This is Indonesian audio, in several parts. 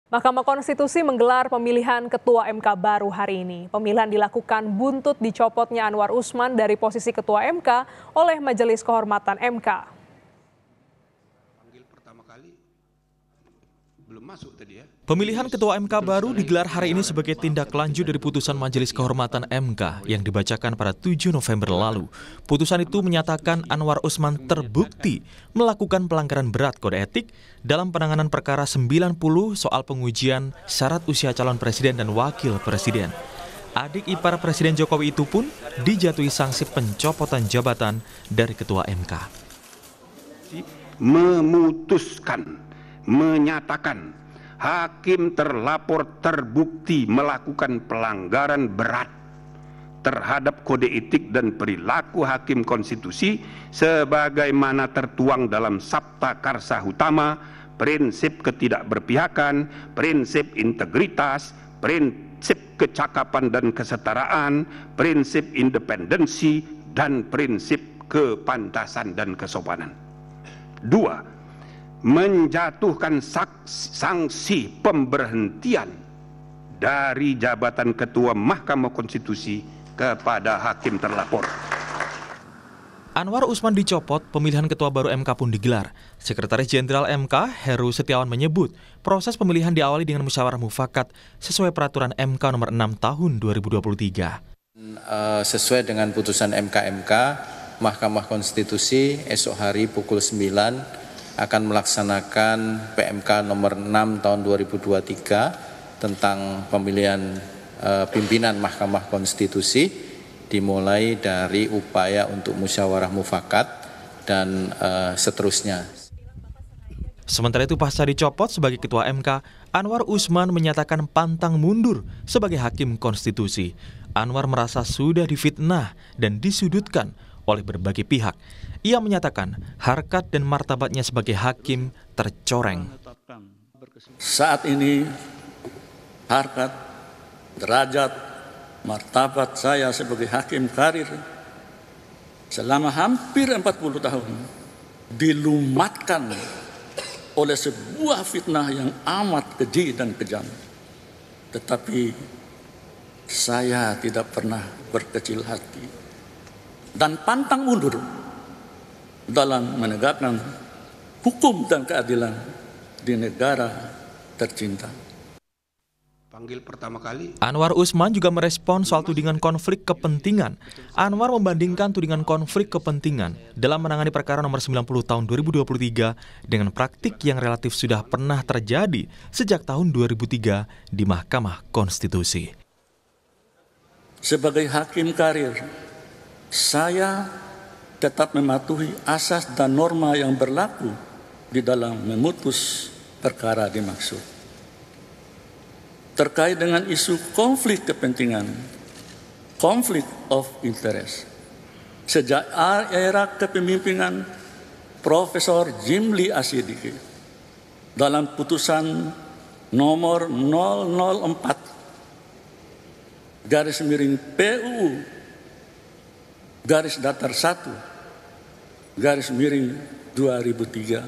Mahkamah Konstitusi menggelar pemilihan Ketua MK baru hari ini. Pemilihan dilakukan buntut dicopotnya Anwar Usman dari posisi Ketua MK oleh Majelis Kehormatan MK. Pemilihan Ketua MK baru digelar hari ini sebagai tindak lanjut dari putusan Majelis Kehormatan MK yang dibacakan pada 7 November lalu. Putusan itu menyatakan Anwar Usman terbukti melakukan pelanggaran berat kode etik dalam penanganan perkara 90 soal pengujian syarat usia calon presiden dan wakil presiden. Adik ipar Presiden Jokowi itu pun dijatuhi sanksi pencopotan jabatan dari Ketua MK. Menyatakan hakim terlapor terbukti melakukan pelanggaran berat terhadap kode etik dan perilaku hakim konstitusi sebagaimana tertuang dalam Sabta Karsa Utama, prinsip ketidakberpihakan, prinsip integritas, prinsip kecakapan dan kesetaraan, prinsip independensi, dan prinsip kepantasan dan kesopanan. 2. Menjatuhkan sanksi pemberhentian dari jabatan Ketua Mahkamah Konstitusi kepada hakim terlapor. Anwar Usman dicopot, pemilihan Ketua baru MK pun digelar. Sekretaris Jenderal MK, Heru Setiawan menyebut, proses pemilihan diawali dengan musyawarah mufakat sesuai peraturan MK nomor 6 tahun 2023. Sesuai dengan putusan MK, Mahkamah Konstitusi esok hari pukul 9 akan melaksanakan PMK nomor 6 tahun 2023 tentang pemilihan pimpinan Mahkamah Konstitusi, dimulai dari upaya untuk musyawarah mufakat dan seterusnya. Sementara itu pasca dicopot sebagai Ketua MK, Anwar Usman menyatakan pantang mundur sebagai Hakim Konstitusi. Anwar merasa sudah difitnah dan disudutkan oleh berbagai pihak. Ia menyatakan harkat dan martabatnya sebagai hakim tercoreng. Saat ini harkat, derajat, martabat saya sebagai hakim karir selama hampir 40 tahun dilumatkan oleh sebuah fitnah yang amat keji dan kejam. Tetapi saya tidak pernah berkecil hati dan pantang mundur dalam menegakkan hukum dan keadilan di negara tercinta. Anwar Usman juga merespon soal tudingan konflik kepentingan. Anwar membandingkan tudingan konflik kepentingan dalam menangani perkara nomor 90 tahun 2023 dengan praktik yang relatif sudah pernah terjadi sejak tahun 2003 di Mahkamah Konstitusi. Sebagai hakim karir, saya tetap mematuhi asas dan norma yang berlaku di dalam memutus perkara dimaksud. Terkait dengan isu konflik kepentingan, konflik of interest, sejak era kepemimpinan Profesor Jimli Asyidiki dalam putusan nomor 004/PUU garis datar 1/2003.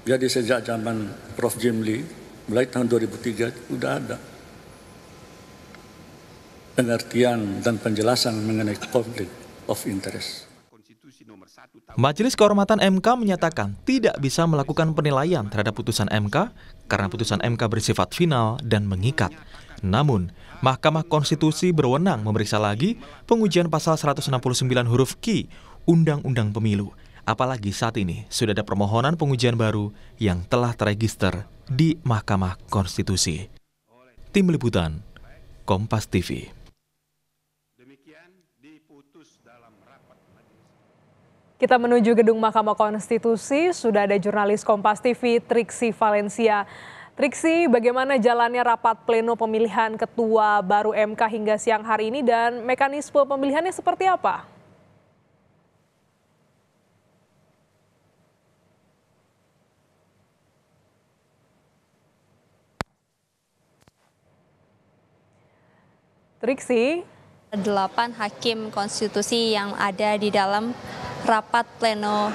Jadi sejak zaman Prof. Jimli, mulai tahun 2003 sudah ada pengertian dan penjelasan mengenai konflik of interest. Majelis Kehormatan MK menyatakan tidak bisa melakukan penilaian terhadap putusan MK karena putusan MK bersifat final dan mengikat. Namun, Mahkamah Konstitusi berwenang memeriksa lagi pengujian pasal 169 huruf Q Undang-Undang Pemilu. Apalagi saat ini sudah ada permohonan pengujian baru yang telah terregister di Mahkamah Konstitusi. Tim Liputan, Kompas TV. Kita menuju gedung Mahkamah Konstitusi, sudah ada jurnalis Kompas TV Triksi Valencia. Triksi, bagaimana jalannya rapat pleno pemilihan ketua baru MK hingga siang hari ini dan mekanisme pemilihannya seperti apa? Triksi. 8 hakim konstitusi yang ada di dalam rapat pleno.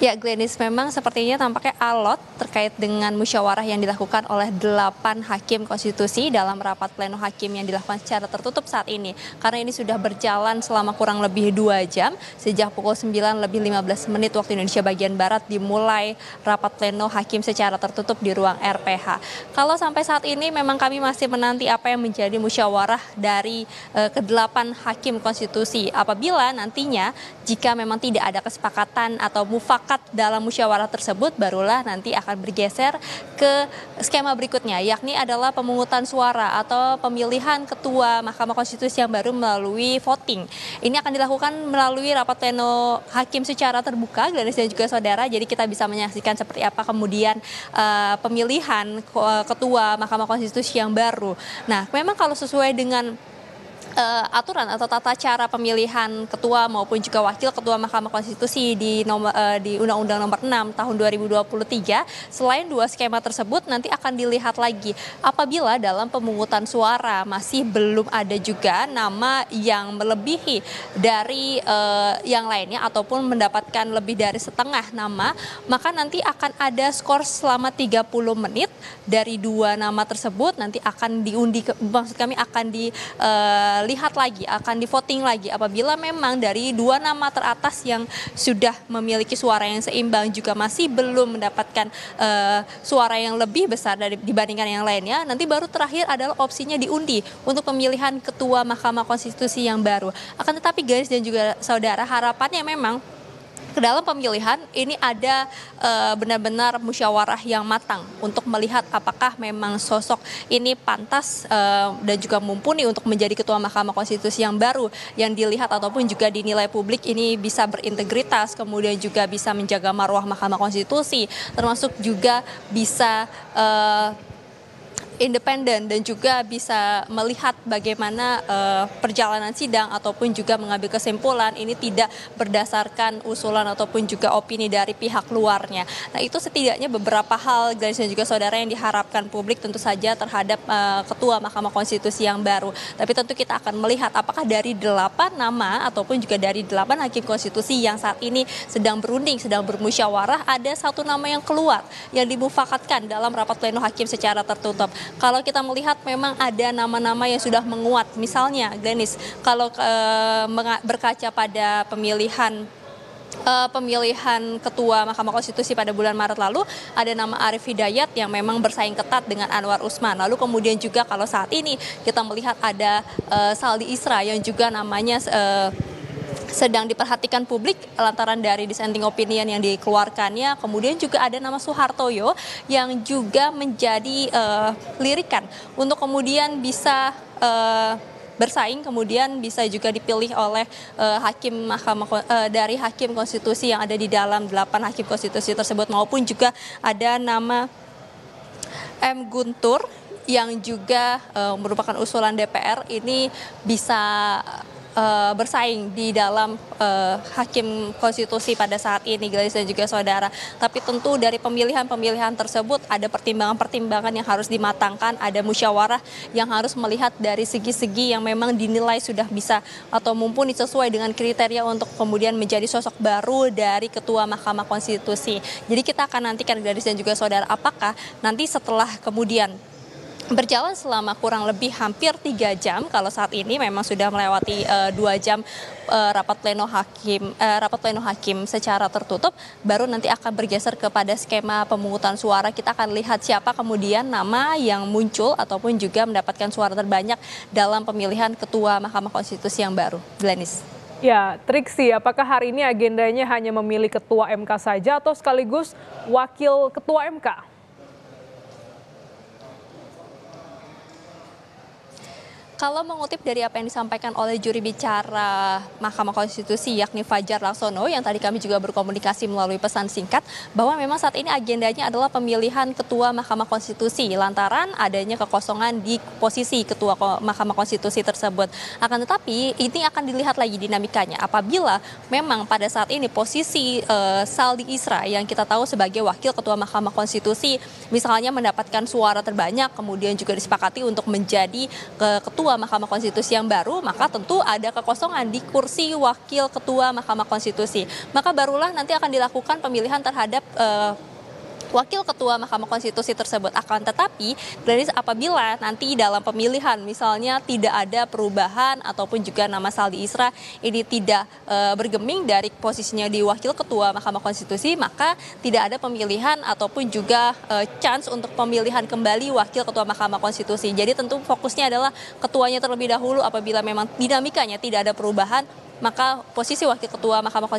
Ya, Glenis, memang sepertinya tampaknya alot terkait dengan musyawarah yang dilakukan oleh 8 hakim konstitusi dalam rapat pleno hakim yang dilakukan secara tertutup saat ini. Karena ini sudah berjalan selama kurang lebih 2 jam, sejak pukul 9:15 waktu Indonesia bagian Barat dimulai rapat pleno hakim secara tertutup di ruang RPH. Kalau sampai saat ini memang kami masih menanti apa yang menjadi musyawarah dari ke-8 hakim konstitusi. Apabila nantinya jika memang tidak ada kesepakatan atau mufakat dalam musyawarah tersebut, barulah nanti akan bergeser ke skema berikutnya, yakni adalah pemungutan suara atau pemilihan ketua Mahkamah Konstitusi yang baru melalui voting. Ini akan dilakukan melalui rapat pleno hakim secara terbuka, Glenis dan juga saudara. Jadi kita bisa menyaksikan seperti apa kemudian pemilihan ketua Mahkamah Konstitusi yang baru. Nah, memang kalau sesuai dengan aturan atau tata cara pemilihan ketua maupun juga wakil ketua Mahkamah Konstitusi di Undang-Undang Nomor 6 Tahun 2023, selain 2 skema tersebut nanti akan dilihat lagi apabila dalam pemungutan suara masih belum ada juga nama yang melebihi dari yang lainnya ataupun mendapatkan lebih dari setengah nama, maka nanti akan ada skor selama 30 menit dari 2 nama tersebut nanti akan diundi, maksud kami akan lihat lagi, akan di voting lagi. Apabila memang dari 2 nama teratas yang sudah memiliki suara yang seimbang juga masih belum mendapatkan suara yang lebih besar dibandingkan yang lainnya, nanti baru terakhir adalah opsinya diundi untuk pemilihan ketua Mahkamah Konstitusi yang baru. Akan tetapi guys dan juga saudara, harapannya memang ke dalam pemilihan ini ada benar-benar musyawarah yang matang untuk melihat apakah memang sosok ini pantas dan juga mumpuni untuk menjadi ketua Mahkamah Konstitusi yang baru, yang dilihat ataupun juga dinilai publik ini bisa berintegritas, kemudian juga bisa menjaga marwah Mahkamah Konstitusi, termasuk juga bisa independen dan juga bisa melihat bagaimana perjalanan sidang ataupun juga mengambil kesimpulan ini tidak berdasarkan usulan ataupun juga opini dari pihak luarnya. Nah, itu setidaknya beberapa hal guys dan juga saudara yang diharapkan publik tentu saja terhadap ketua Mahkamah Konstitusi yang baru. Tapi tentu kita akan melihat apakah dari 8 nama ataupun juga dari 8 hakim konstitusi yang saat ini sedang berunding, sedang bermusyawarah, ada 1 nama yang keluar yang dimufakatkan dalam rapat pleno hakim secara tertutup. Kalau kita melihat memang ada nama-nama yang sudah menguat, misalnya Glenis, kalau berkaca pada pemilihan ketua Mahkamah Konstitusi pada bulan Maret lalu, ada nama Arief Hidayat yang memang bersaing ketat dengan Anwar Usman. Lalu kemudian juga kalau saat ini kita melihat ada Saldi Isra yang juga namanya sedang diperhatikan publik lantaran dari dissenting opinion yang dikeluarkannya. Kemudian juga ada nama Soehartoyo yang juga menjadi lirikan untuk kemudian bisa bersaing, kemudian bisa juga dipilih oleh dari hakim konstitusi yang ada di dalam 8 hakim konstitusi tersebut, maupun juga ada nama M. Guntur yang juga merupakan usulan DPR ini bisa bersaing di dalam hakim konstitusi pada saat ini, guys dan juga saudara. Tapi tentu dari pemilihan-pemilihan tersebut ada pertimbangan-pertimbangan yang harus dimatangkan, ada musyawarah yang harus melihat dari segi-segi yang memang dinilai sudah bisa atau mumpuni sesuai dengan kriteria untuk kemudian menjadi sosok baru dari ketua Mahkamah Konstitusi. Jadi kita akan nantikan, guys dan juga saudara, apakah nanti setelah kemudian berjalan selama kurang lebih hampir 3 jam, kalau saat ini memang sudah melewati 2 jam rapat pleno hakim secara tertutup, baru nanti akan bergeser kepada skema pemungutan suara. Kita akan lihat siapa kemudian nama yang muncul ataupun juga mendapatkan suara terbanyak dalam pemilihan ketua Mahkamah Konstitusi yang baru. Glenis. Ya, Triksi, apakah hari ini agendanya hanya memilih ketua MK saja atau sekaligus wakil ketua MK? Kalau mengutip dari apa yang disampaikan oleh juri bicara Mahkamah Konstitusi yakni Fajar Laksono, yang tadi kami juga berkomunikasi melalui pesan singkat, bahwa memang saat ini agendanya adalah pemilihan ketua Mahkamah Konstitusi lantaran adanya kekosongan di posisi ketua Mahkamah Konstitusi tersebut. Akan tetapi ini akan dilihat lagi dinamikanya apabila memang pada saat ini posisi Saldi Isra yang kita tahu sebagai wakil ketua Mahkamah Konstitusi misalnya mendapatkan suara terbanyak, kemudian juga disepakati untuk menjadi ketua Mahkamah Konstitusi yang baru, maka tentu ada kekosongan di kursi wakil ketua Mahkamah Konstitusi. Maka barulah nanti akan dilakukan pemilihan terhadap Wakil Ketua Mahkamah Konstitusi tersebut. Akan tetapi, Glenis, apabila nanti dalam pemilihan misalnya tidak ada perubahan ataupun juga nama Saldi Isra ini tidak bergeming dari posisinya di Wakil Ketua Mahkamah Konstitusi, maka tidak ada pemilihan ataupun juga chance untuk pemilihan kembali Wakil Ketua Mahkamah Konstitusi. Jadi tentu fokusnya adalah ketuanya terlebih dahulu. Apabila memang dinamikanya tidak ada perubahan, maka posisi Wakil Ketua Mahkamah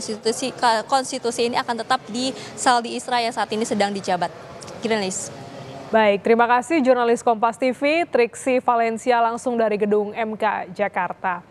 Konstitusi ini akan tetap di Saldi Isra yang saat ini sedang dijabat. Glenis. Baik, terima kasih jurnalis Kompas TV Triksi Valencia langsung dari gedung MK Jakarta.